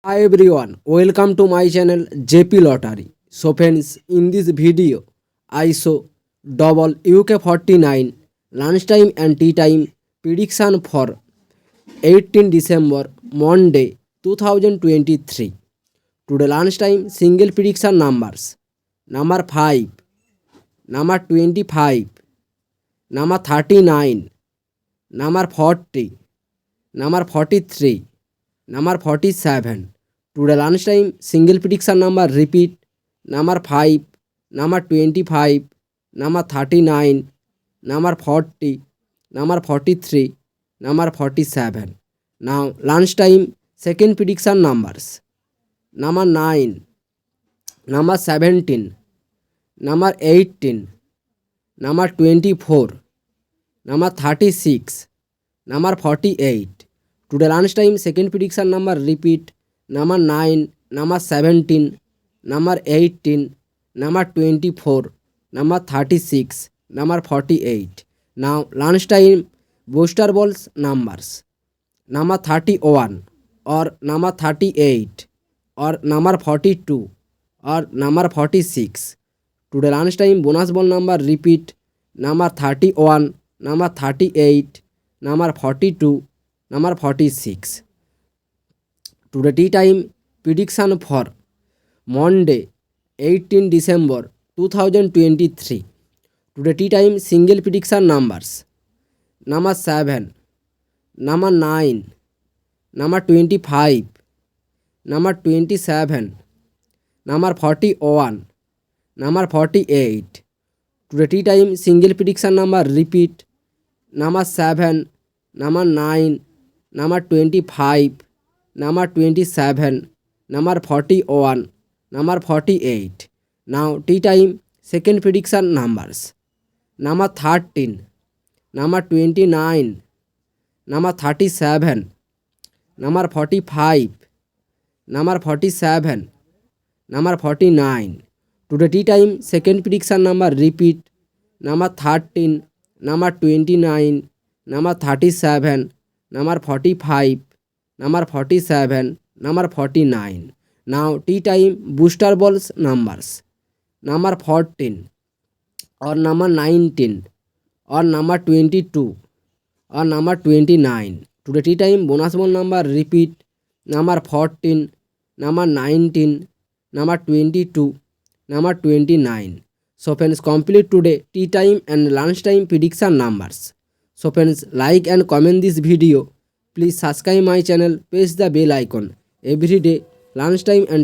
Hi everyone, welcome to my channel JP Lottery. So friends, in this video, I show double UK49 lunchtime and tea time prediction for 18 December Monday 2023. Today lunchtime single prediction numbers: number 5, number 25, number 39, number 40, number 43, number 47. Today lunchtime single prediction number repeat: number 5, number 25, number 39, number 40, number 43, number 47. Now lunchtime second prediction numbers: number 9, number 17, number 18, number 24, number 36, number 48. Today lunchtime second prediction number repeat: number 9, number 17, number 18, number 24, number 36, number 48. Now lunchtime booster balls numbers: number 31 or number 38 or number 42 or number 46. Today lunchtime bonus ball number repeat: number 31, number 38, number 42, number 46. Today tea time prediction for Monday 18 December 2023. Today tea time single prediction numbers: number 7, number 9, number 25, number 27, number 41, number 48. Today tea time single prediction number repeat: number 7, number 9, number 25, number 27, number 41, number 48. Now tea time second prediction numbers: number 13, number 29, number 37, number 45, number 47, number 49. Today tea time second prediction number repeat: number 13, number 29, number 37, number 45, number 47, number 49. Now tea time booster balls numbers: number 14 or number 19 or number 22 or number 29. Today tea time bonus ball number repeat: number 14, number 19, number 22, number 29. So friends, complete today tea time and lunchtime prediction numbers. So friends, like and comment this video. Please subscribe my channel, press the bell icon. Every day lunchtime and